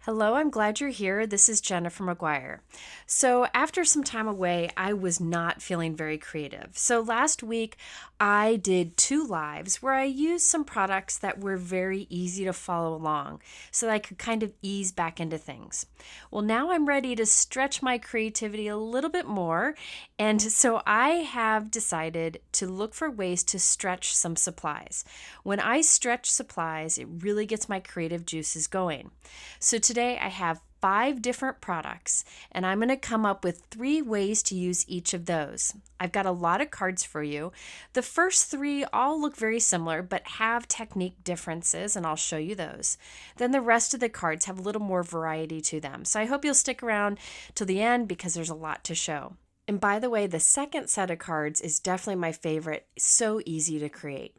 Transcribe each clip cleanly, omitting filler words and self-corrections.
Hello, I'm glad you're here. This is Jennifer McGuire. So, after some time away, I was not feeling very creative. So, last week I did 2 lives where I used some products that were very easy to follow along so that I could kind of ease back into things. Well, now I'm ready to stretch my creativity a little bit more. And so, I have decided to look for ways to stretch some supplies. When I stretch supplies, it really gets my creative juices going. So today I have 5 different products and I'm going to come up with 3 ways to use each of those. I've got a lot of cards for you. The first 3 all look very similar but have technique differences, and I'll show you those. Then the rest of the cards have a little more variety to them. So I hope you'll stick around till the end because there's a lot to show. And by the way, the second set of cards is definitely my favorite. So easy to create.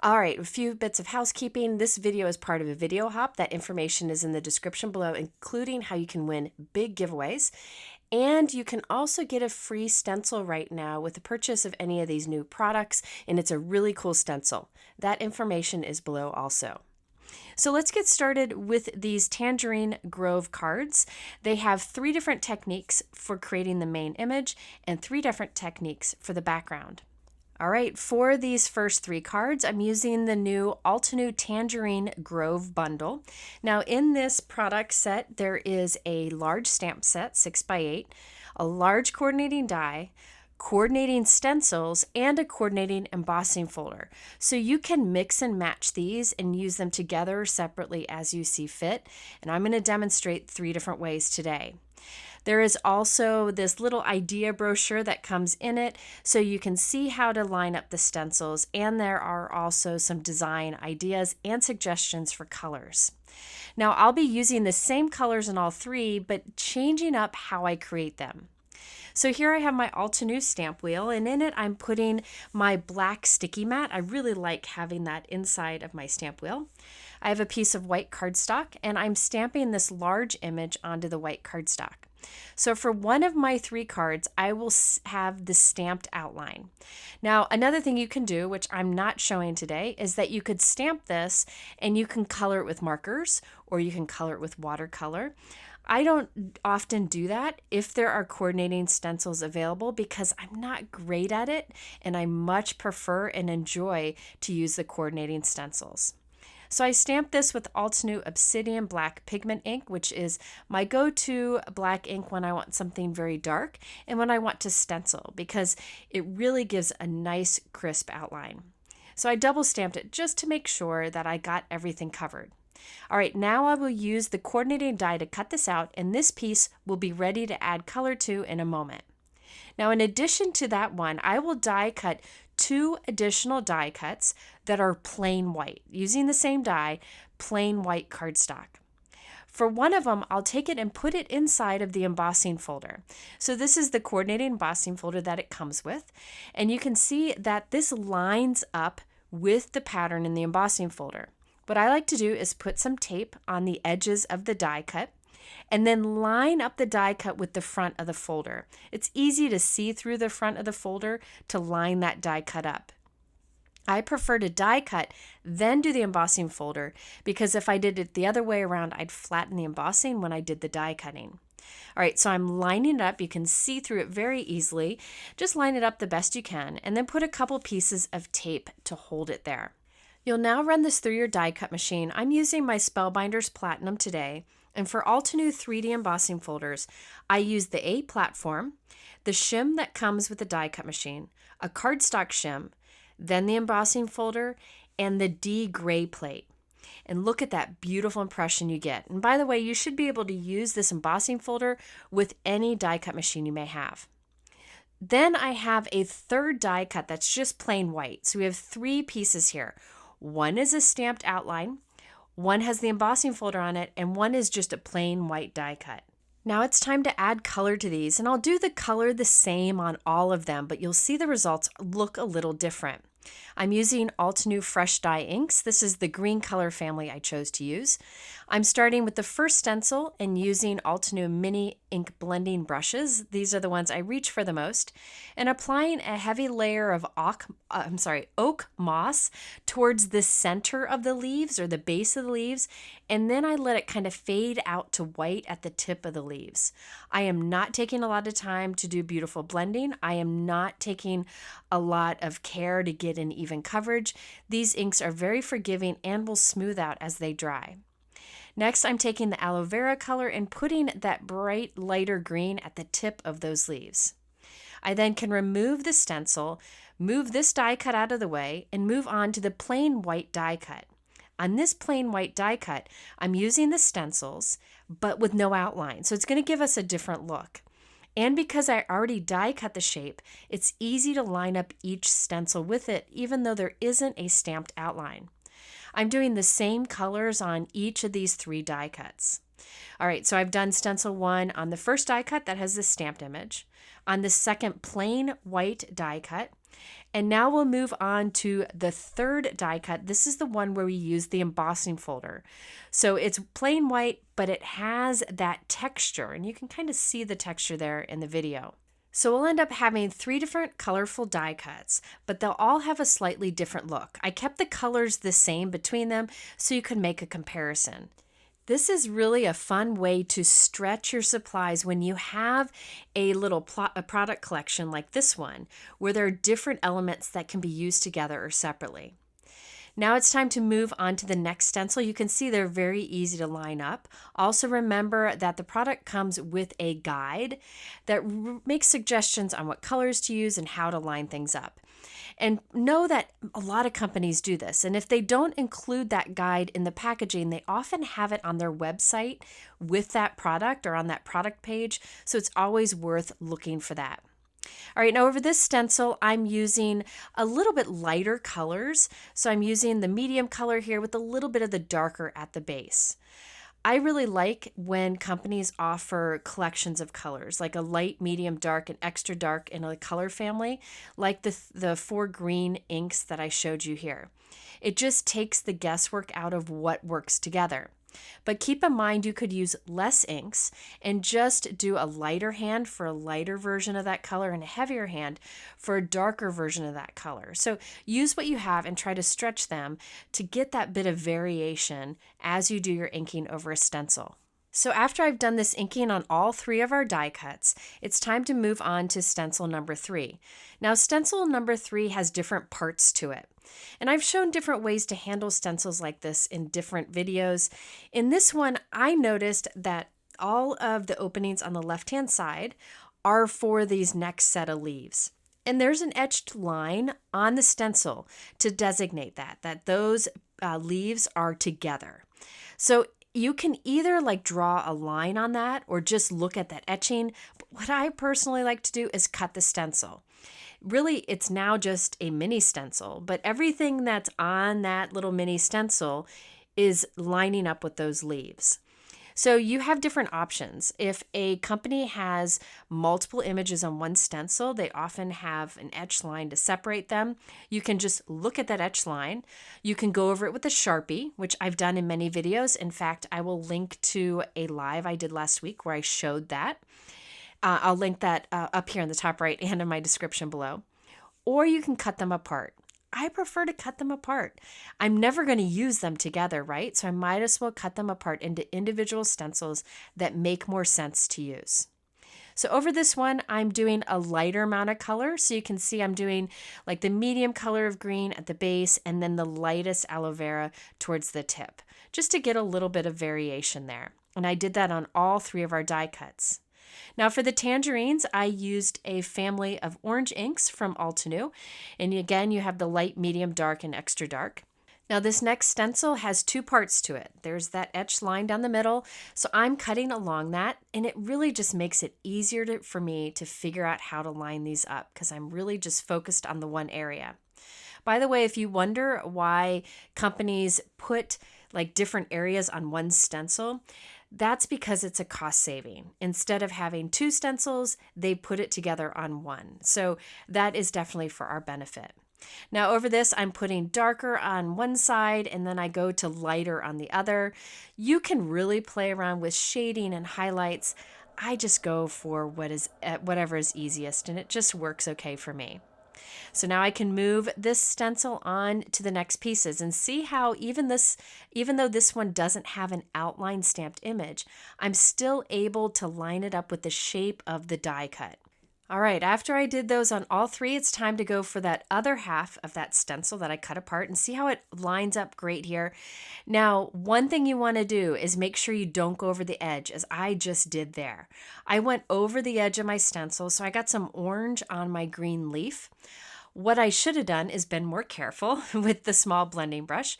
All right, a few bits of housekeeping. This video is part of a video hop. That information is in the description below, including how you can win big giveaways. And you can also get a free stencil right now with the purchase of any of these new products, and it's a really cool stencil. That information is below also. So let's get started with these Tangerine Grove cards. They have 3 different techniques for creating the main image and 3 different techniques for the background. All right, for these first 3 cards, I'm using the new Altenew Tangerine Grove bundle. Now in this product set, there is a large stamp set, 6x8, a large coordinating die, coordinating stencils, and a coordinating embossing folder. So you can mix and match these and use them together or separately as you see fit. And I'm going to demonstrate 3 different ways today. There is also this little idea brochure that comes in it so you can see how to line up the stencils, and there are also some design ideas and suggestions for colors. Now I'll be using the same colors in all 3 but changing up how I create them. So here I have my Altenew stamp wheel, and in it I'm putting my black sticky mat. I really like having that inside of my stamp wheel. I have a piece of white cardstock and I'm stamping this large image onto the white cardstock. So for one of my 3 cards, I will have the stamped outline. Now, another thing you can do, which I'm not showing today, is that you could stamp this and you can color it with markers or you can color it with watercolor. I don't often do that if there are coordinating stencils available because I'm not great at it and I much prefer and enjoy to use the coordinating stencils. So I stamped this with Altenew Obsidian Black Pigment ink, which is my go-to black ink when I want something very dark and when I want to stencil because it really gives a nice crisp outline. So I double stamped it just to make sure that I got everything covered. All right, now I will use the coordinating die to cut this out, and this piece will be ready to add color to in a moment. Now, in addition to that one, I will die cut 2 additional die cuts that are plain white, using the same die, plain white cardstock. For one of them, I'll take it and put it inside of the embossing folder. So this is the coordinating embossing folder that it comes with, and you can see that this lines up with the pattern in the embossing folder. What I like to do is put some tape on the edges of the die cut and then line up the die cut with the front of the folder. It's easy to see through the front of the folder to line that die cut up. I prefer to die cut, then do the embossing folder, because if I did it the other way around, I'd flatten the embossing when I did the die cutting. All right, so I'm lining it up. You can see through it very easily. Just line it up the best you can, and then put a couple pieces of tape to hold it there. You'll now run this through your die cut machine. I'm using my Spellbinders Platinum today, and for Altenew 3D embossing folders, I use the A platform, the shim that comes with the die cut machine, a cardstock shim, then the embossing folder, and the D gray plate. And look at that beautiful impression you get. And by the way, you should be able to use this embossing folder with any die cut machine you may have. Then I have a 3rd die cut that's just plain white. So we have 3 pieces here. One is a stamped outline, one has the embossing folder on it, and one is just a plain white die cut. Now it's time to add color to these, and I'll do the color the same on all of them, but you'll see the results look a little different. I'm using Altenew Fresh Dye inks. This is the green color family I chose to use. I'm starting with the first stencil and using Altenew mini ink blending brushes. These are the ones I reach for the most, and applying a heavy layer of oak moss towards the center of the leaves or the base of the leaves, and then I let it kind of fade out to white at the tip of the leaves. I am not taking a lot of time to do beautiful blending. I am not taking a lot of care to get an even coverage. These inks are very forgiving and will smooth out as they dry. Next, I'm taking the aloe vera color and putting that bright lighter green at the tip of those leaves. I then can remove the stencil, move this die cut out of the way, and move on to the plain white die cut. On this plain white die cut, I'm using the stencils, but with no outline, so it's going to give us a different look. And because I already die cut the shape, it's easy to line up each stencil with it, even though there isn't a stamped outline. I'm doing the same colors on each of these 3 die cuts. All right, so I've done stencil 1 on the first die cut that has the stamped image, on the second plain white die cut, and now we'll move on to the third die cut. This is the one where we use the embossing folder. So it's plain white, but it has that texture, and you can kind of see the texture there in the video. So we'll end up having 3 different colorful die cuts, but they'll all have a slightly different look. I kept the colors the same between them so you can make a comparison. This is really a fun way to stretch your supplies when you have a little a product collection like this one, where there are different elements that can be used together or separately. Now it's time to move on to the next stencil. You can see they're very easy to line up. Also remember that the product comes with a guide that makes suggestions on what colors to use and how to line things up. And know that a lot of companies do this. And if they don't include that guide in the packaging, they often have it on their website with that product or on that product page. So it's always worth looking for that. All right, now over this stencil, I'm using a little bit lighter colors. So I'm using the medium color here with a little bit of the darker at the base. I really like when companies offer collections of colors, like a light, medium, dark, and extra dark in a color family, like the 4 green inks that I showed you here. It just takes the guesswork out of what works together. But keep in mind you could use less inks and just do a lighter hand for a lighter version of that color and a heavier hand for a darker version of that color. So use what you have and try to stretch them to get that bit of variation as you do your inking over a stencil. So after I've done this inking on all 3 of our die cuts, it's time to move on to stencil number 3. Now stencil number 3 has different parts to it. And I've shown different ways to handle stencils like this in different videos. In this one, I noticed that all of the openings on the left-hand side are for these next set of leaves. And there's an etched line on the stencil to designate that those leaves are together. So you can either draw a line on that or just look at that etching. But what I personally like to do is cut the stencil. Really, it's now just a mini stencil, but everything that's on that little mini stencil is lining up with those leaves. So you have different options. If a company has multiple images on one stencil, they often have an etch line to separate them. You can just look at that etch line. You can go over it with a Sharpie, which I've done in many videos. In fact, I will link to a live I did last week where I showed that. I'll link that up here in the top right and in my description below. Or you can cut them apart. I prefer to cut them apart. I'm never going to use them together, right? So I might as well cut them apart into individual stencils that make more sense to use. So over this one, I'm doing a lighter amount of color. So you can see I'm doing the medium color of green at the base and then the lightest aloe vera towards the tip, just to get a little bit of variation there. And I did that on all 3 of our die cuts. Now for the tangerines, I used a family of orange inks from Altenew. And again, you have the light, medium, dark, and extra dark. Now this next stencil has 2 parts to it. There's that etched line down the middle. So I'm cutting along that, and it really just makes it easier for me to figure out how to line these up because I'm really just focused on the one area. By the way, if you wonder why companies put different areas on one stencil, that's because it's a cost saving. Instead of having 2 stencils, they put it together on one. So that is definitely for our benefit. Now over this, I'm putting darker on one side and then I go to lighter on the other. You can really play around with shading and highlights. I just go for whatever is easiest, and it just works okay for me. So now I can move this stencil on to the next pieces and see how even though this one doesn't have an outline stamped image, I'm still able to line it up with the shape of the die cut. All right, after I did those on all three, it's time to go for that other half of that stencil that I cut apart and see how it lines up great here. Now, one thing you want to do is make sure you don't go over the edge, as I just did there. I went over the edge of my stencil, so I got some orange on my green leaf. What I should have done is been more careful with the small blending brush,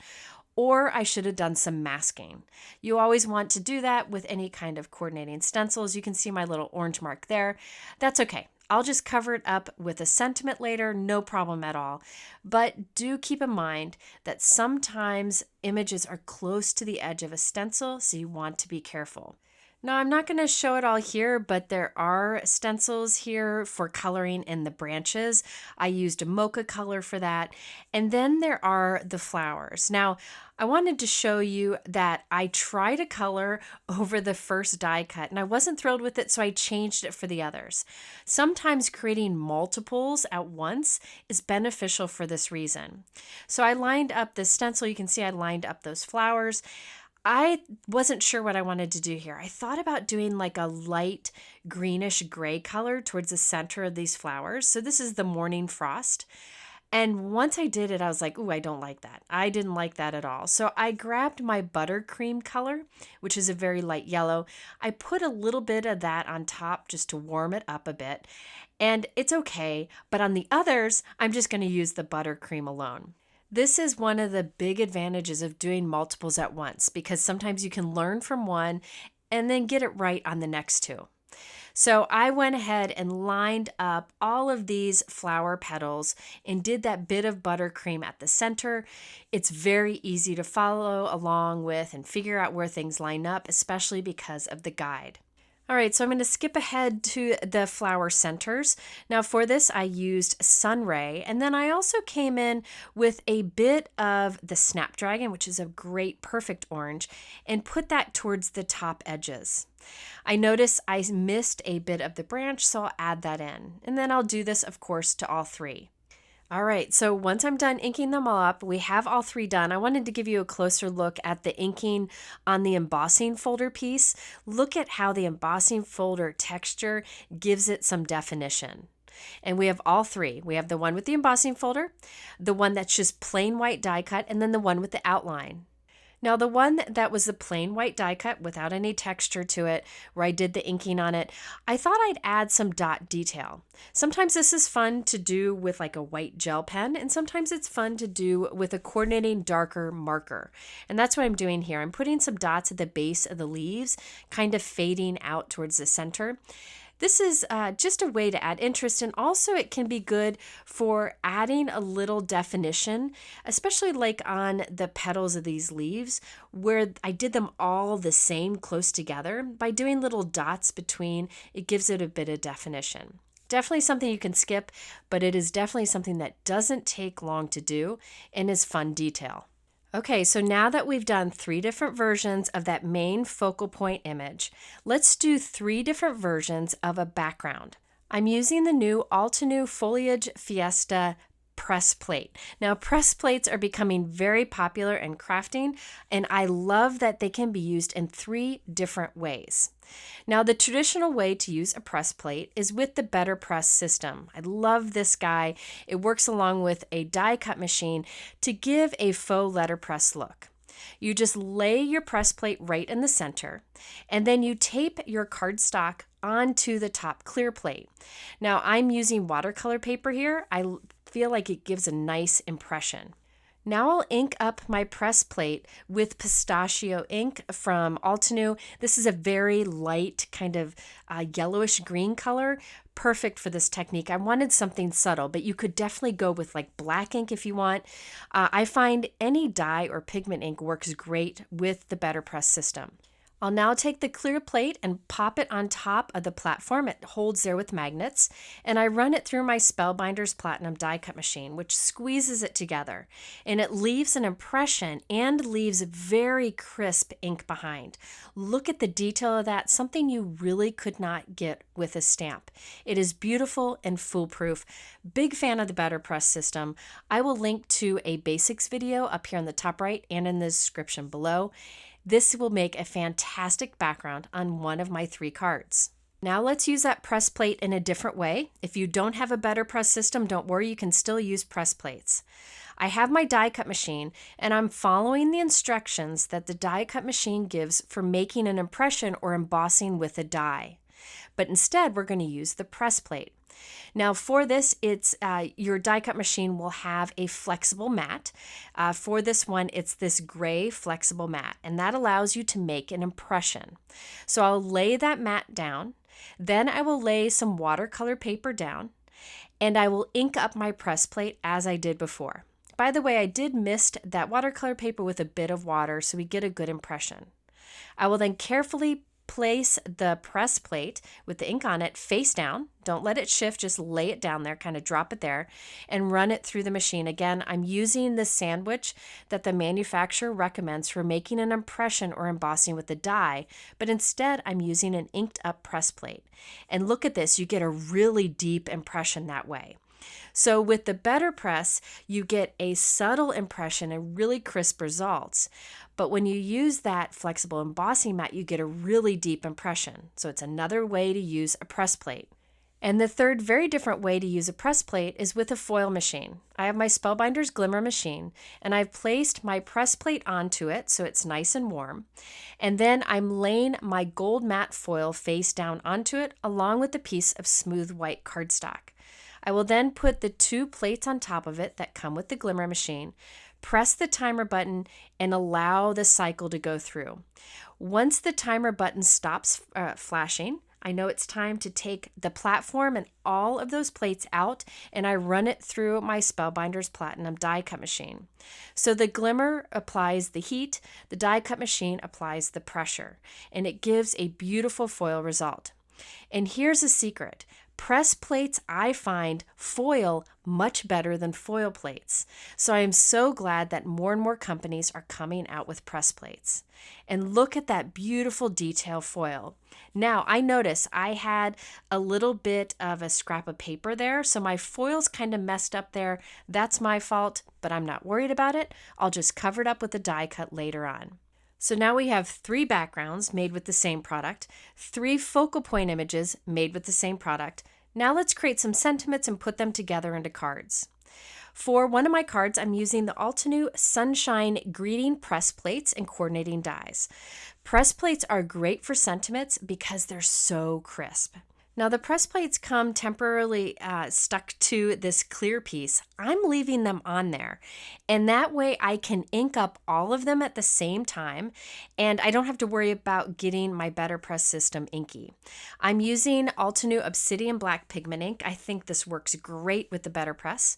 or I should have done some masking. You always want to do that with any kind of coordinating stencils. You can see my little orange mark there. That's okay. I'll just cover it up with a sentiment later, no problem at all. But do keep in mind that sometimes images are close to the edge of a stencil, so you want to be careful. Now, I'm not going to show it all here, but there are stencils here for coloring in the branches. I used a mocha color for that. And then there are the flowers. Now, I wanted to show you that I tried a color over the first die cut, and I wasn't thrilled with it, so I changed it for the others. Sometimes creating multiples at once is beneficial for this reason. So I lined up the stencil. You can see I lined up those flowers. I wasn't sure what I wanted to do here. I thought about doing like a light greenish gray color towards the center of these flowers. So this is the morning frost. And once I did it, I was like, ooh, I don't like that. I didn't like that at all. So I grabbed my buttercream color, which is a very light yellow. I put a little bit of that on top just to warm it up a bit. And it's okay. But on the others, I'm just going to use the buttercream alone. This is one of the big advantages of doing multiples at once, because sometimes you can learn from one and then get it right on the next two. So I went ahead and lined up all of these flower petals and did that bit of buttercream at the center. It's very easy to follow along with and figure out where things line up, especially because of the guide. All right, so I'm going to skip ahead to the flower centers. Now for this, I used Sunray, and then I also came in with a bit of the Snapdragon, which is a great, perfect orange, and put that towards the top edges. I noticed I missed a bit of the branch, so I'll add that in. And then I'll do this, of course, to all three. All right, so once I'm done inking them all up, we have all three done. I wanted to give you a closer look at the inking on the embossing folder piece. Look at how the embossing folder texture gives it some definition. And we have all three. We have the one with the embossing folder, the one that's just plain white die cut, and then the one with the outline. Now the one that was the plain white die cut without any texture to it, where I did the inking on it, I thought I'd add some dot detail. Sometimes this is fun to do with like a white gel pen, and sometimes it's fun to do with a coordinating darker marker. And that's what I'm doing here. I'm putting some dots at the base of the leaves, kind of fading out towards the center. This is just a way to add interest, and also it can be good for adding a little definition, especially like on the petals of these leaves where I did them all the same close together. By doing little dots between, it gives it a bit of definition. Definitely something you can skip, but it is definitely something that doesn't take long to do and is fun detail. Okay, so now that we've done three different versions of that main focal point image, let's do three different versions of a background. I'm using the new Altenew Foliage Fiesta press plate. Now, press plates are becoming very popular in crafting, and I love that they can be used in three different ways. Now, the traditional way to use a press plate is with the Better Press system. I love this guy. It works along with a die cut machine to give a faux letterpress look. You just lay your press plate right in the center, and then you tape your cardstock onto the top clear plate. Now, I'm using watercolor paper here. I feel like it gives a nice impression. Now I'll ink up my press plate with pistachio ink from Altenew. This is a very light kind of yellowish green color, perfect for this technique. I wanted something subtle, but you could definitely go with like black ink if you want. I find any dye or pigment ink works great with the Better Press system. I'll now take the clear plate and pop it on top of the platform. It holds there with magnets, and I run it through my Spellbinders Platinum die cut machine, which squeezes it together, and it leaves an impression and leaves very crisp ink behind. Look at the detail of that, something you really could not get with a stamp. It is beautiful and foolproof. Big fan of the Better Press system. I will link to a basics video up here in the top right and in the description below. This will make a fantastic background on one of my 3 cards. Now let's use that press plate in a different way. If you don't have a Better Press system, don't worry, you can still use press plates. I have my die cut machine and I'm following the instructions that the die cut machine gives for making an impression or embossing with a die. But instead, we're going to use the press plate. Now for this, it's your die cut machine will have a flexible mat. For this one, it's this gray flexible mat, and that allows you to make an impression. So I'll lay that mat down, then I will lay some watercolor paper down, and I will ink up my press plate as I did before. By the way, I did mist that watercolor paper with a bit of water so we get a good impression. I will then carefully place the press plate with the ink on it face down. Don't let it shift, just lay it down there, kind of drop it there, and run it through the machine. Again, I'm using the sandwich that the manufacturer recommends for making an impression or embossing with the die, but instead I'm using an inked up press plate. And look at this, you get a really deep impression that way. So with the Better Press, you get a subtle impression and really crisp results. But when you use that flexible embossing mat, you get a really deep impression. So it's another way to use a press plate. And the third very different way to use a press plate is with a foil machine. I have my Spellbinders Glimmer machine, and I've placed my press plate onto it so it's nice and warm. And then I'm laying my gold matte foil face down onto it along with a piece of smooth white cardstock. I will then put the 2 plates on top of it that come with the Glimmer machine, press the timer button, and allow the cycle to go through. Once the timer button stops flashing, I know it's time to take the platform and all of those plates out, and I run it through my Spellbinders Platinum die cut machine. So the Glimmer applies the heat, the die cut machine applies the pressure, and it gives a beautiful foil result. And here's a secret. Press plates, I find, foil much better than foil plates. So I am so glad that more and more companies are coming out with press plates. And look at that beautiful detail foil. Now, I notice I had a little bit of a scrap of paper there, so my foil's kind of messed up there. That's my fault, but I'm not worried about it. I'll just cover it up with a die cut later on. So now we have 3 backgrounds made with the same product, 3 focal point images made with the same product. Now let's create some sentiments and put them together into cards. For one of my cards, I'm using the Altenew Sunshine Greeting Press Plates and Coordinating Dies. Press plates are great for sentiments because they're so crisp. Now the press plates come temporarily stuck to this clear piece. I'm leaving them on there, and that way I can ink up all of them at the same time, and I don't have to worry about getting my Better Press system inky. I'm using Altenew Obsidian Black Pigment ink. I think this works great with the Better Press.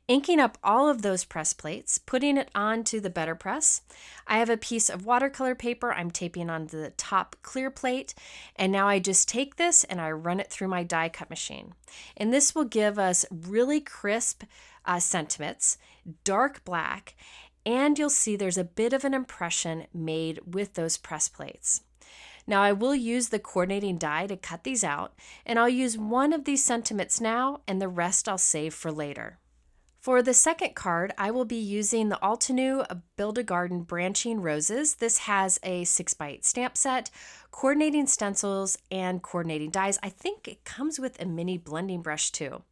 Inking up all of those press plates, putting it onto the Better Press. I have a piece of watercolor paper I'm taping onto the top clear plate, and now I just take this and I run it through my die cut machine. And this will give us really crisp sentiments, dark black, and you'll see there's a bit of an impression made with those press plates. Now I will use the coordinating die to cut these out, and I'll use one of these sentiments now, and the rest I'll save for later. For the second card, I will be using the Altenew Build-A-Garden Branching Roses. This has a 6x8 stamp set, coordinating stencils, and coordinating dies. I think it comes with a mini blending brush too.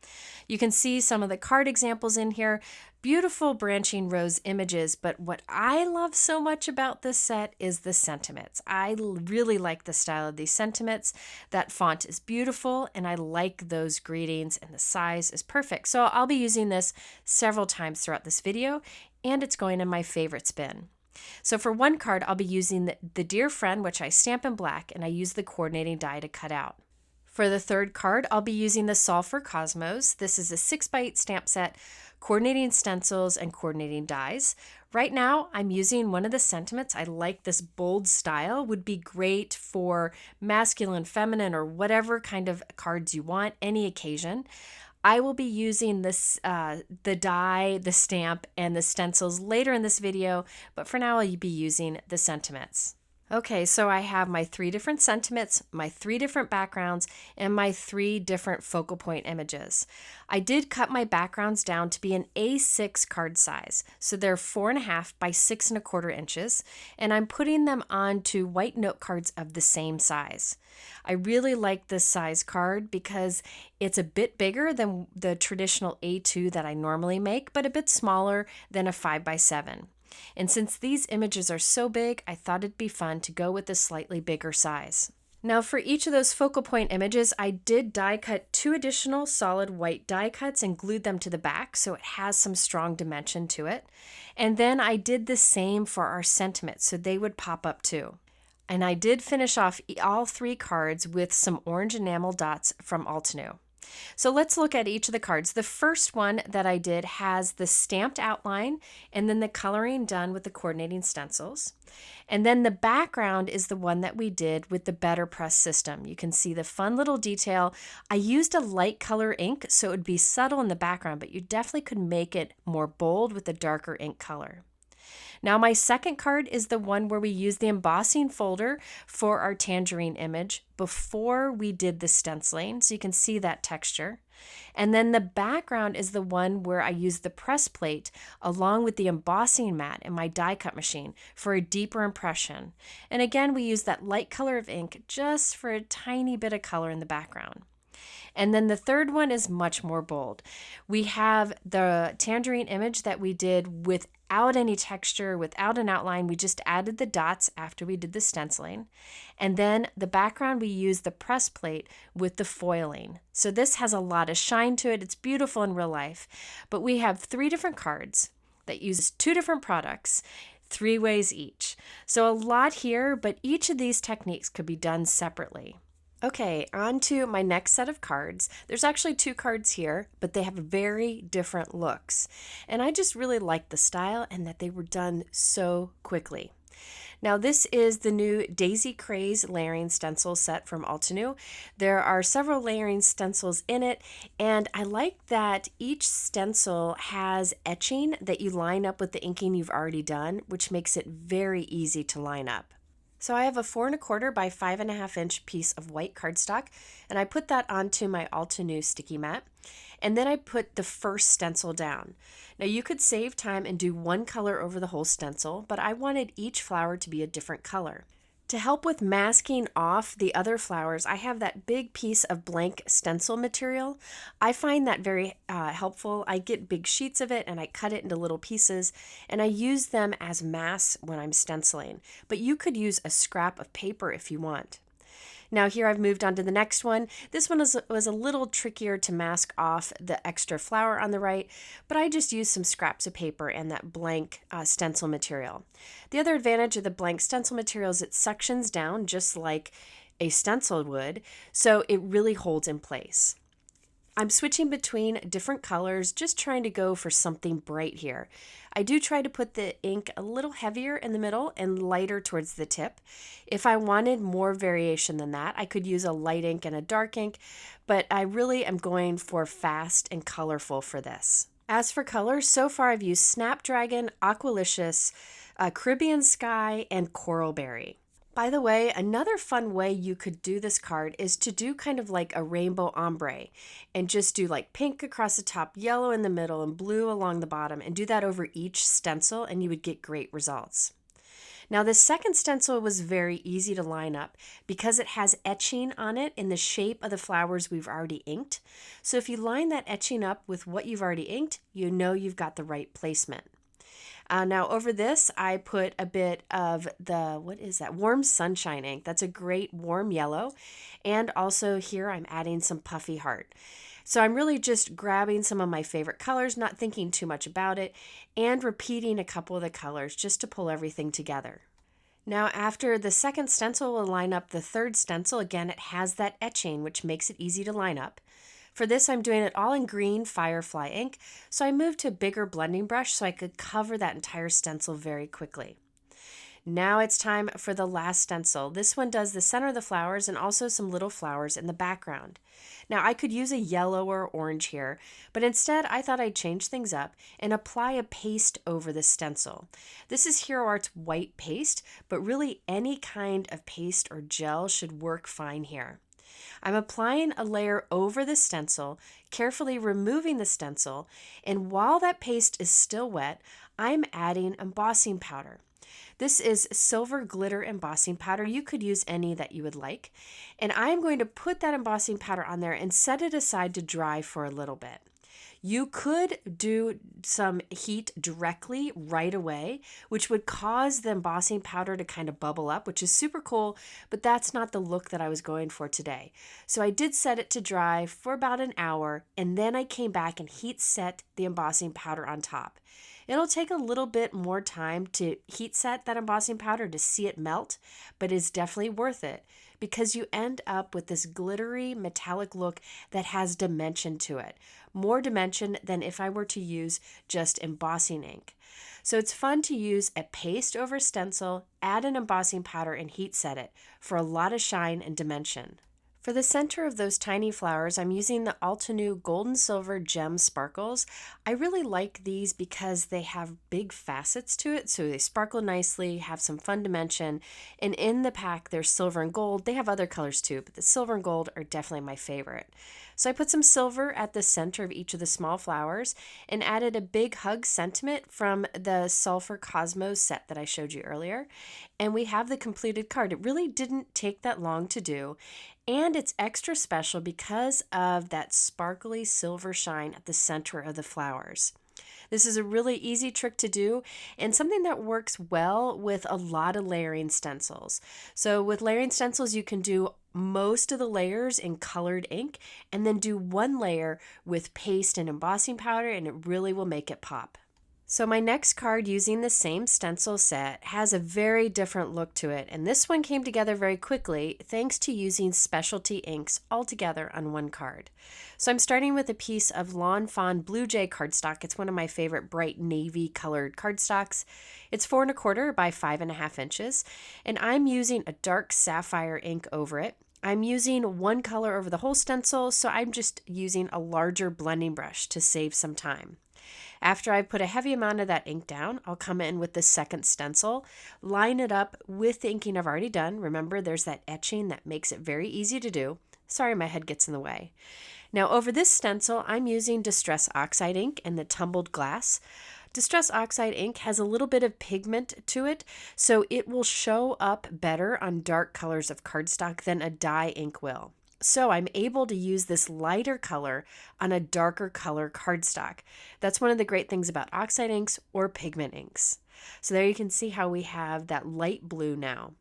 You can see some of the card examples in here. Beautiful branching rose images, but what I love so much about this set is the sentiments. I really like the style of these sentiments. That font is beautiful, and I like those greetings, and the size is perfect. So I'll be using this several times throughout this video, and it's going in my favorites bin. So for one card, I'll be using the Dear Friend, which I stamp in black, and I use the coordinating die to cut out. For the third card, I'll be using the Sulfur Cosmos. This is a 6x8 stamp set, coordinating stencils and coordinating dies. Right now, I'm using one of the sentiments. I like this bold style, would be great for masculine, feminine, or whatever kind of cards you want, any occasion. I will be using this, the die, the stamp, and the stencils later in this video, but for now I'll be using the sentiments. Okay, so I have my 3 different sentiments, my 3 different backgrounds, and my 3 different focal point images. I did cut my backgrounds down to be an A6 card size, so they're 4.5 by 6.25 inches, and I'm putting them onto white note cards of the same size. I really like this size card because it's a bit bigger than the traditional A2 that I normally make, but a bit smaller than a 5x7. And since these images are so big, I thought it'd be fun to go with a slightly bigger size. Now for each of those focal point images, I did die cut 2 additional solid white die cuts and glued them to the back so it has some strong dimension to it. And then I did the same for our sentiments so they would pop up too. And I did finish off all 3 cards with some orange enamel dots from Altenew. So let's look at each of the cards. The first one that I did has the stamped outline and then the coloring done with the coordinating stencils. And then the background is the one that we did with the Better Press system. You can see the fun little detail. I used a light color ink so it would be subtle in the background, but you definitely could make it more bold with a darker ink color. Now my second card is the one where we used the embossing folder for our Tangerine image before we did the stenciling, so you can see that texture. And then the background is the one where I used the press plate along with the embossing mat in my die cut machine for a deeper impression. And again, we used that light color of ink just for a tiny bit of color in the background. And then the third one is much more bold. We have the Tangerine image that we did without any texture, without an outline. We just added the dots after we did the stenciling. And then the background, we used the press plate with the foiling. So this has a lot of shine to it. It's beautiful in real life. But we have 3 different cards that use 2 different products, 3 ways each. So a lot here, but each of these techniques could be done separately. Okay, on to my next set of cards. There's actually 2 cards here, but they have very different looks. And I just really like the style and that they were done so quickly. Now this is the new Daisy Craze layering stencil set from Altenew. There are several layering stencils in it, and I like that each stencil has etching that you line up with the inking you've already done, which makes it very easy to line up. So I have a 4.25 by 5.5 inch piece of white cardstock, and I put that onto my Altenew sticky mat. And then I put the first stencil down. Now you could save time and do one color over the whole stencil, but I wanted each flower to be a different color. To help with masking off the other flowers, I have that big piece of blank stencil material. I find that very helpful. I get big sheets of it and I cut it into little pieces and I use them as masks when I'm stenciling. But you could use a scrap of paper if you want. Now here I've moved on to the next one. This one was a little trickier to mask off the extra flower on the right, but I just used some scraps of paper and that blank stencil material. The other advantage of the blank stencil material is it sections down just like a stencil would, so it really holds in place. I'm switching between different colors, just trying to go for something bright here. I do try to put the ink a little heavier in the middle and lighter towards the tip. If I wanted more variation than that, I could use a light ink and a dark ink, but I really am going for fast and colorful for this. As for colors, so far I've used Snapdragon, Aqualicious, Caribbean Sky, and Coral Berry. By the way, another fun way you could do this card is to do kind of like a rainbow ombre and just do like pink across the top, yellow in the middle, and blue along the bottom, and do that over each stencil and you would get great results. Now the second stencil was very easy to line up because it has etching on it in the shape of the flowers we've already inked. So if you line that etching up with what you've already inked, you know you've got the right placement. Now over this, I put a bit of the, what is that? Warm Sunshine ink. That's a great warm yellow. And also here I'm adding some Puffy Heart. So I'm really just grabbing some of my favorite colors, not thinking too much about it, and repeating a couple of the colors just to pull everything together. Now, after the second stencil will line up the third stencil, again, it has that etching, which makes it easy to line up. For this, I'm doing it all in green Firefly ink, so I moved to a bigger blending brush so I could cover that entire stencil very quickly. Now it's time for the last stencil. This one does the center of the flowers and also some little flowers in the background. Now I could use a yellow or orange here, but instead I thought I'd change things up and apply a paste over the stencil. This is Hero Art's white paste, but really any kind of paste or gel should work fine here. I'm applying a layer over the stencil, carefully removing the stencil, and while that paste is still wet, I'm adding embossing powder. This is silver glitter embossing powder. You could use any that you would like. And I'm going to put that embossing powder on there and set it aside to dry for a little bit. You could do some heat directly right away, which would cause the embossing powder to kind of bubble up, which is super cool, but that's not the look that I was going for today. So I did set it to dry for about an hour, and then I came back and heat set the embossing powder on top. It'll take a little bit more time to heat set that embossing powder to see it melt, but it's definitely worth it because you end up with this glittery metallic look that has dimension to it. More dimension than if I were to use just embossing ink. So it's fun to use a paste over stencil, add an embossing powder, and heat set it for a lot of shine and dimension. For the center of those tiny flowers, I'm using the Altenew Gold and Silver Gem Sparkles. I really like these because they have big facets to it, so they sparkle nicely, have some fun dimension, and in the pack there's silver and gold. They have other colors too, but the silver and gold are definitely my favorite. So I put some silver at the center of each of the small flowers and added a big hug sentiment from the Sulfur Cosmos set that I showed you earlier. And we have the completed card. It really didn't take that long to do. And it's extra special because of that sparkly silver shine at the center of the flowers. This is a really easy trick to do and something that works well with a lot of layering stencils. So with layering stencils, you can do most of the layers in colored ink and then do one layer with paste and embossing powder, and it really will make it pop. So my next card using the same stencil set has a very different look to it, and this one came together very quickly thanks to using specialty inks all together on one card. So I'm starting with a piece of Lawn Fawn Blue Jay cardstock. It's one of my favorite bright navy colored cardstocks. It's 4 1/4 by 5.5 inches, and I'm using a dark sapphire ink over it. I'm using one color over the whole stencil, so I'm just using a larger blending brush to save some time. After I put a heavy amount of that ink down, I'll come in with the second stencil, line it up with the inking I've already done. Remember, there's that etching that makes it very easy to do. Sorry, my head gets in the way. Now over this stencil, I'm using Distress Oxide ink and the Tumbled Glass. Distress Oxide ink has a little bit of pigment to it, so it will show up better on dark colors of cardstock than a dye ink will. So I'm able to use this lighter color on a darker color cardstock. That's one of the great things about oxide inks or pigment inks. So there you can see how we have that light blue now.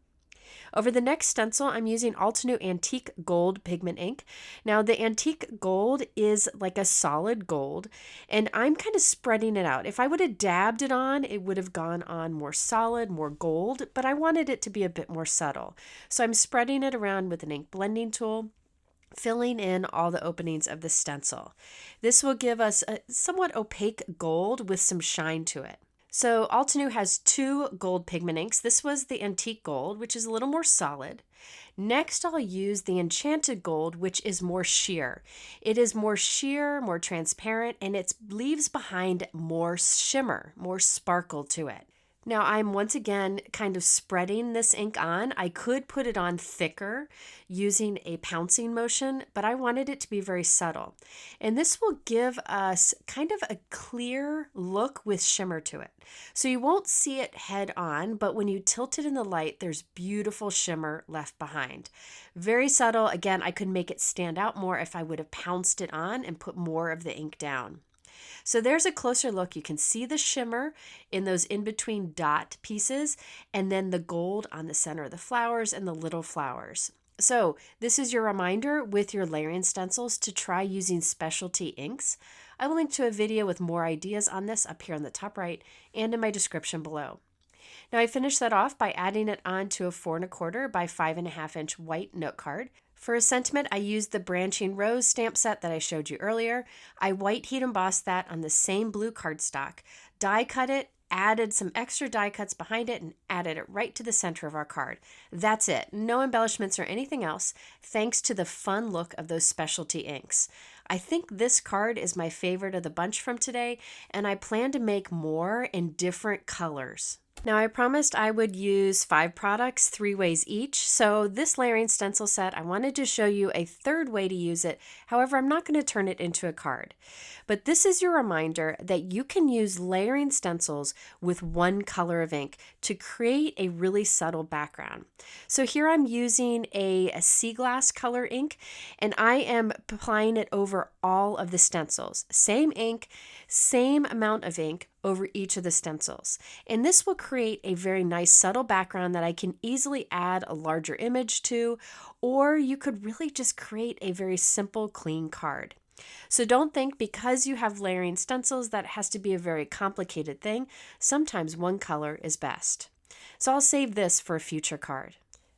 Over the next stencil, I'm using Altenew Antique Gold pigment ink. Now the antique gold is like a solid gold, and I'm kind of spreading it out. If I would have dabbed it on, it would have gone on more solid, more gold, but I wanted it to be a bit more subtle. So I'm spreading it around with an ink blending tool, filling in all the openings of the stencil. This will give us a somewhat opaque gold with some shine to it. So Altenew has 2 gold pigment inks. This was the Antique Gold, which is a little more solid. Next, I'll use the Enchanted Gold, which is more sheer. It is more sheer, more transparent, and it leaves behind more shimmer, more sparkle to it. Now I'm once again kind of spreading this ink on. I could put it on thicker using a pouncing motion, but I wanted it to be very subtle. And this will give us kind of a clear look with shimmer to it. So you won't see it head on, but when you tilt it in the light, there's beautiful shimmer left behind. Very subtle. Again, I could make it stand out more if I would have pounced it on and put more of the ink down. So there's a closer look. You can see the shimmer in those in-between dot pieces, and then the gold on the center of the flowers and the little flowers. So this is your reminder with your layering stencils to try using specialty inks. I will link to a video with more ideas on this up here on the top right and in my description below. Now I finished that off by adding it onto a 4¼ by 5½ inch white note card. For a sentiment, I used the Branching Rose stamp set that I showed you earlier. I white heat embossed that on the same blue cardstock, die cut it, added some extra die cuts behind it, and added it right to the center of our card. That's it. No embellishments or anything else, thanks to the fun look of those specialty inks. I think this card is my favorite of the bunch from today, and I plan to make more in different colors. Now I promised I would use 5 products 3 ways each, so this layering stencil set, I wanted to show you a third way to use it. However, I'm not going to turn it into a card. But this is your reminder that you can use layering stencils with one color of ink to create a really subtle background. So here I'm using a sea glass color ink, and I am applying it over all of the stencils. Same ink, same amount of ink over each of the stencils. And this will create a very nice subtle background that I can easily add a larger image to, or you could really just create a very simple, clean card. So don't think because you have layering stencils that it has to be a very complicated thing. Sometimes one color is best. So I'll save this for a future card.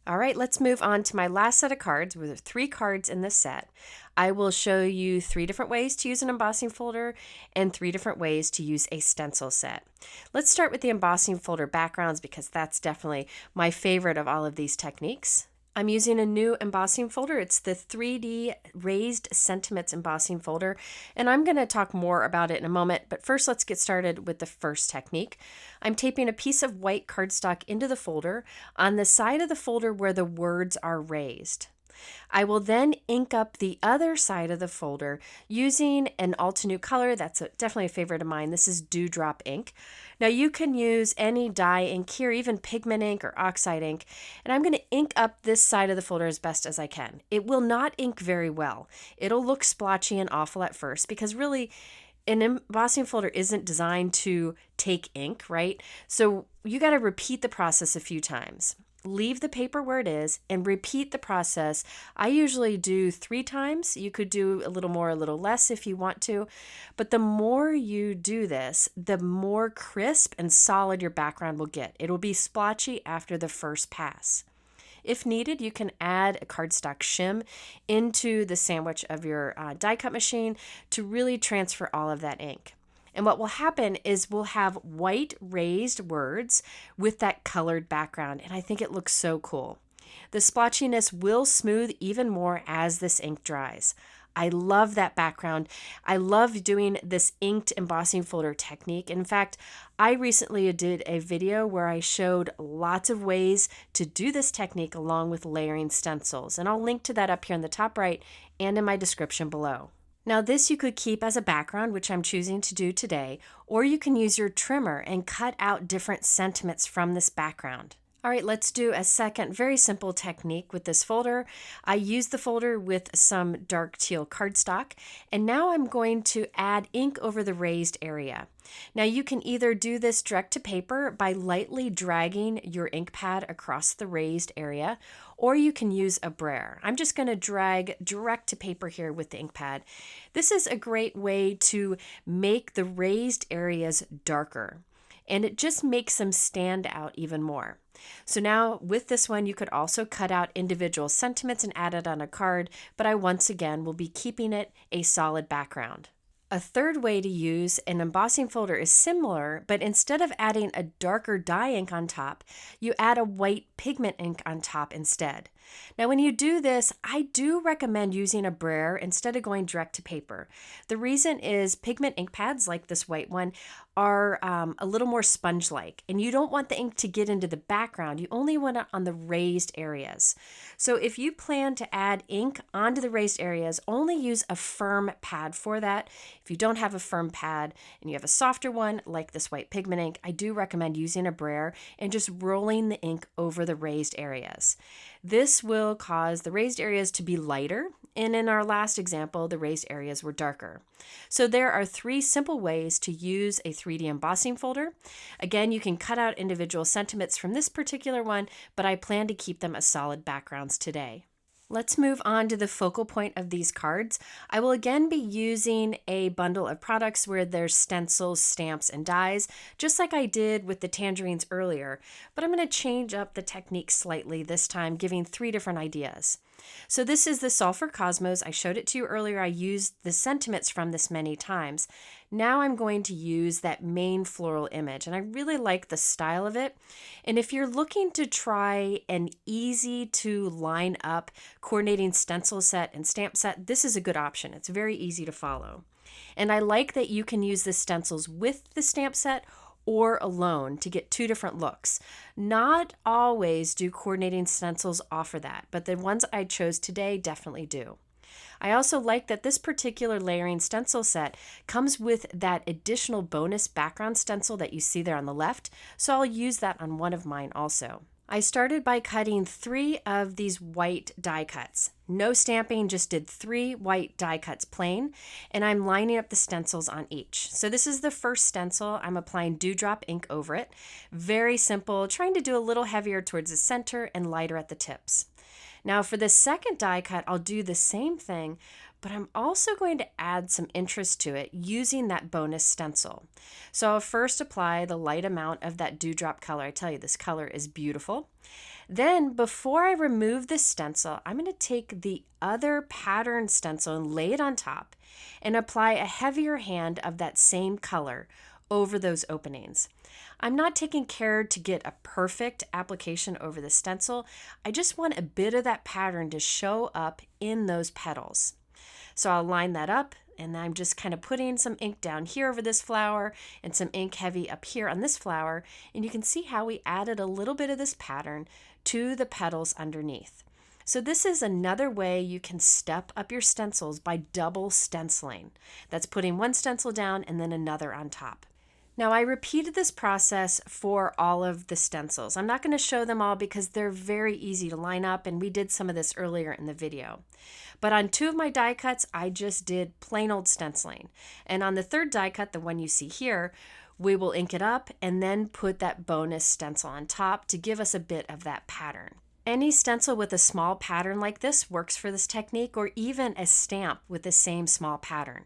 All right, let's move on to my last set of cards. With 3 cards in this set. I will show you 3 different ways to use an embossing folder and 3 different ways to use a stencil set. Let's start with the embossing folder backgrounds because that's definitely my favorite of all of these techniques. I'm using a new embossing folder. It's the 3D Raised Sentiments embossing folder, and I'm going to talk more about it in a moment, but first let's get started with the first technique. I'm taping a piece of white cardstock into the folder on the side of the folder where the words are raised. I will then ink up the other side of the folder using an Altenew color. That's definitely a favorite of mine. This is Dewdrop ink. Now you can use any dye ink here, even pigment ink or oxide ink, and I'm going to ink up this side of the folder as best as I can. It will not ink very well. It'll look splotchy and awful at first because really an embossing folder isn't designed to take ink, right? So you got to repeat the process a few times. Leave the paper where it is and repeat the process. I usually do 3 times. You could do a little more, a little less if you want to. But the more you do this, the more crisp and solid your background will get. It'll be splotchy after the first pass. If needed, you can add a cardstock shim into the sandwich of your die cut machine to really transfer all of that ink. And what will happen is we'll have white raised words with that colored background, and I think it looks so cool. The splotchiness will smooth even more as this ink dries. I love that background. I love doing this inked embossing folder technique. In fact, I recently did a video where I showed lots of ways to do this technique along with layering stencils, and I'll link to that up here in the top right and in my description below. Now this you could keep as a background, which I'm choosing to do today, or you can use your trimmer and cut out different sentiments from this background. All right, let's do a second very simple technique with this folder. I used the folder with some dark teal cardstock, and now I'm going to add ink over the raised area. Now you can either do this direct to paper by lightly dragging your ink pad across the raised area, or you can use a brayer. I'm just going to drag direct to paper here with the ink pad. This is a great way to make the raised areas darker, and it just makes them stand out even more. So now with this one, you could also cut out individual sentiments and add it on a card, but I once again will be keeping it a solid background. A third way to use an embossing folder is similar, but instead of adding a darker dye ink on top, you add a white pigment ink on top instead. Now when you do this, I do recommend using a brayer instead of going direct to paper. The reason is pigment ink pads like this white one are a little more sponge-like, and you don't want the ink to get into the background. You only want it on the raised areas. So if you plan to add ink onto the raised areas, only use a firm pad for that. If you don't have a firm pad and you have a softer one like this white pigment ink, I do recommend using a brayer and just rolling the ink over the raised areas. This will cause the raised areas to be lighter, and in our last example, the raised areas were darker. So there are 3 simple ways to use a 3D embossing folder. Again, you can cut out individual sentiments from this particular one, but I plan to keep them as solid backgrounds today. Let's move on to the focal point of these cards. I will again be using a bundle of products where there's stencils, stamps, and dies, just like I did with the tangerines earlier, but I'm going to change up the technique slightly this time, giving 3 different ideas. So this is the Sulfur Cosmos. I showed it to you earlier. I used the sentiments from this many times. Now I'm going to use that main floral image, and I really like the style of it. And if you're looking to try an easy to line up coordinating stencil set and stamp set, this is a good option. It's very easy to follow. And I like that you can use the stencils with the stamp set or alone to get 2 different looks. Not always do coordinating stencils offer that, but the ones I chose today definitely do. I also like that this particular layering stencil set comes with that additional bonus background stencil that you see there on the left, so I'll use that on one of mine also. I started by cutting 3 of these white die cuts. No stamping, just did 3 white die cuts plain, and I'm lining up the stencils on each. So this is the first stencil. I'm applying dewdrop ink over it. Very simple, trying to do a little heavier towards the center and lighter at the tips. Now for the second die cut, I'll do the same thing, but I'm also going to add some interest to it using that bonus stencil. So I'll first apply the light amount of that dewdrop color. I tell you, this color is beautiful. Then before I remove this stencil, I'm going to take the other pattern stencil and lay it on top and apply a heavier hand of that same color over those openings. I'm not taking care to get a perfect application over the stencil. I just want a bit of that pattern to show up in those petals. So I'll line that up, and I'm just kind of putting some ink down here over this flower and some ink heavy up here on this flower, and you can see how we added a little bit of this pattern to the petals underneath. So this is another way you can step up your stencils by double stenciling. That's putting one stencil down and then another on top. Now I repeated this process for all of the stencils. I'm not going to show them all because they're very easy to line up, and we did some of this earlier in the video. But on 2 of my die cuts, I just did plain old stenciling. And on the third die cut, the one you see here, we will ink it up and then put that bonus stencil on top to give us a bit of that pattern. Any stencil with a small pattern like this works for this technique, or even a stamp with the same small pattern.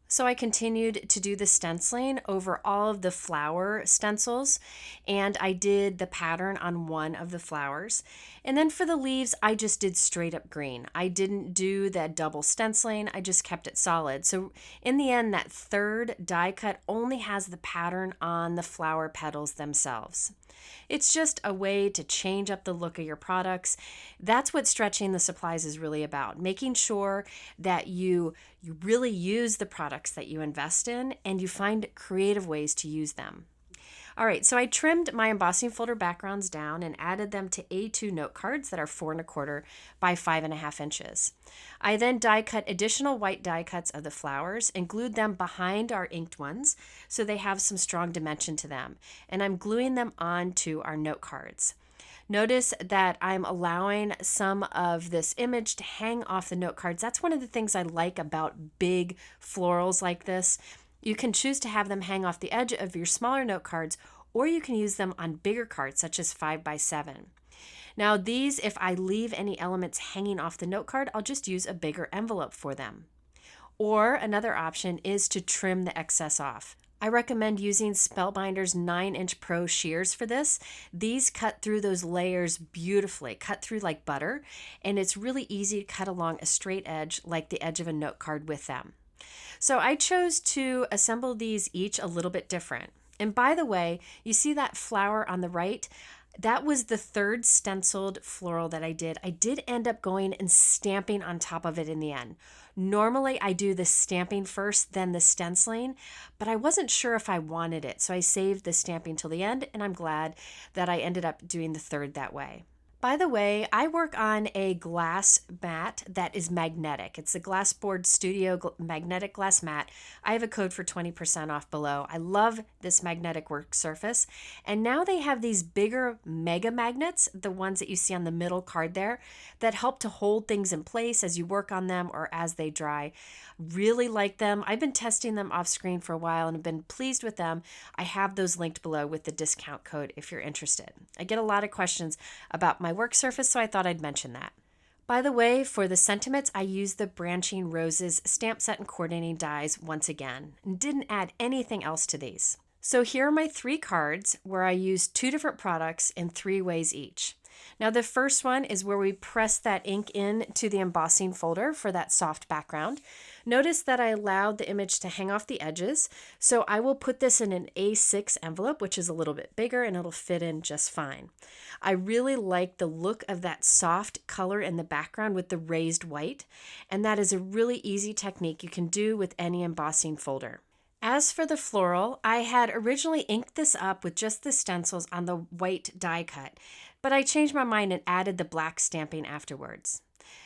So I continued to do the stenciling over all of the flower stencils, and I did the pattern on one of the flowers. And then for the leaves, I just did straight up green. I didn't do that double stenciling, I just kept it solid. So in the end, that third die cut only has the pattern on the flower petals themselves. It's just a way to change up the look of your products. That's what stretching the supplies is really about, making sure that you really use the products that you invest in and you find creative ways to use them. All right, so I trimmed my embossing folder backgrounds down and added them to A2 note cards that are 4 1/4 by 5.5 inches. I then die cut additional white die cuts of the flowers and glued them behind our inked ones so they have some strong dimension to them. And I'm gluing them onto our note cards. Notice that I'm allowing some of this image to hang off the note cards. That's one of the things I like about big florals like this. You can choose to have them hang off the edge of your smaller note cards, or you can use them on bigger cards such as 5x7. Now these, if I leave any elements hanging off the note card, I'll just use a bigger envelope for them. Or another option is to trim the excess off. I recommend using Spellbinder's 9-inch Pro shears for this. These cut through those layers beautifully, cut through like butter, and it's really easy to cut along a straight edge like the edge of a note card with them. So I chose to assemble these each a little bit different. And by the way, you see that flower on the right? That was the third stenciled floral that I did. I did end up going and stamping on top of it in the end. Normally I do the stamping first, then the stenciling, but I wasn't sure if I wanted it. So I saved the stamping till the end, and I'm glad that I ended up doing the third that way. By the way, I work on a glass mat that is magnetic. It's a Glassboard Studio magnetic glass mat. I have a code for 20% off below. I love this magnetic work surface. And now they have these bigger mega magnets, the ones that you see on the middle card there, that help to hold things in place as you work on them or as they dry. Really like them. I've been testing them off screen for a while and have been pleased with them. I have those linked below with the discount code if you're interested. I get a lot of questions about my work surface, so I thought I'd mention that. By the way, for the sentiments, I used the Branching Roses stamp set and coordinating dies once again and didn't add anything else to these. So here are my 3 cards where I used 2 different products in 3 ways each. Now the first one is where we press that ink into the embossing folder for that soft background. Notice that I allowed the image to hang off the edges, so I will put this in an A6 envelope, which is a little bit bigger, and it'll fit in just fine. I really like the look of that soft color in the background with the raised white, and that is a really easy technique you can do with any embossing folder. As for the floral, I had originally inked this up with just the stencils on the white die cut, but I changed my mind and added the black stamping afterwards.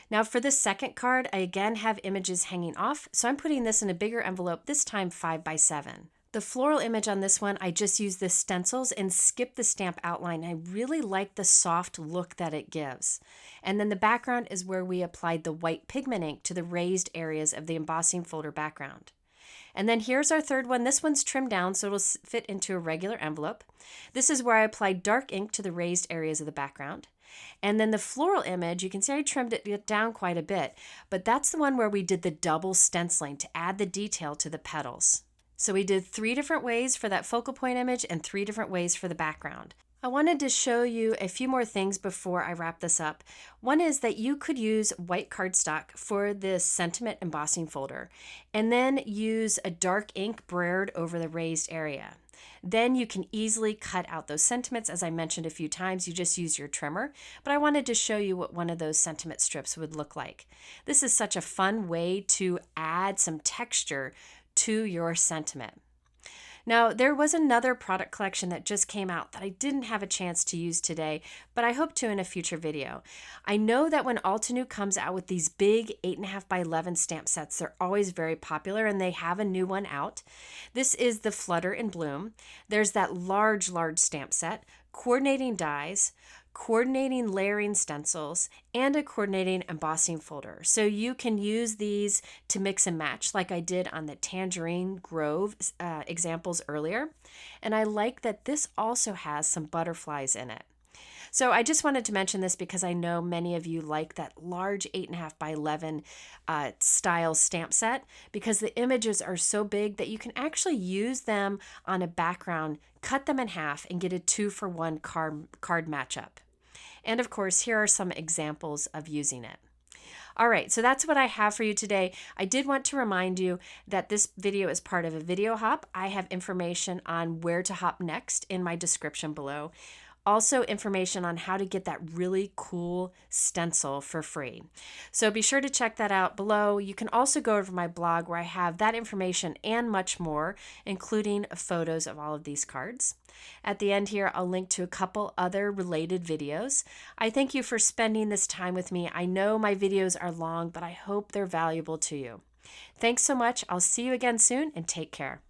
Now for the second card, I again have images hanging off, so I'm putting this in a bigger envelope, this time 5x7. The floral image on this one, I just used the stencils and skipped the stamp outline. I really like the soft look that it gives. And then the background is where we applied the white pigment ink to the raised areas of the embossing folder background. And then here's our third one. This one's trimmed down so it'll fit into a regular envelope. This is where I applied dark ink to the raised areas of the background. And then the floral image, you can see I trimmed it down quite a bit, but that's the one where we did the double stenciling to add the detail to the petals. So we did 3 different ways for that focal point image and 3 different ways for the background. I wanted to show you a few more things before I wrap this up. One is that you could use white cardstock for this sentiment embossing folder and then use a dark ink brayered over the raised area. Then you can easily cut out those sentiments. As I mentioned a few times, you just use your trimmer, but I wanted to show you what one of those sentiment strips would look like. This is such a fun way to add some texture to your sentiment. Now, there was another product collection that just came out that I didn't have a chance to use today, but I hope to in a future video. I know that when Altenew comes out with these big 8.5x11 stamp sets, they're always very popular, and they have a new one out. This is the Flutter in Bloom. There's that large stamp set, coordinating dies, coordinating layering stencils, and a coordinating embossing folder. So you can use these to mix and match like I did on the Tangerine Grove examples earlier. And I like that this also has some butterflies in it. So I just wanted to mention this because I know many of you like that large 8.5x11 style stamp set because the images are so big that you can actually use them on a background, cut them in half, and get a 2-for-1 card matchup. And of course, here are some examples of using it. All right, so that's what I have for you today. I did want to remind you that this video is part of a video hop. I have information on where to hop next in my description below. Also information on how to get that really cool stencil for free. So be sure to check that out below. You can also go over to my blog where I have that information and much more, including photos of all of these cards. At the end here, I'll link to a couple other related videos. I thank you for spending this time with me. I know my videos are long, but I hope they're valuable to you. Thanks so much. I'll see you again soon, and take care.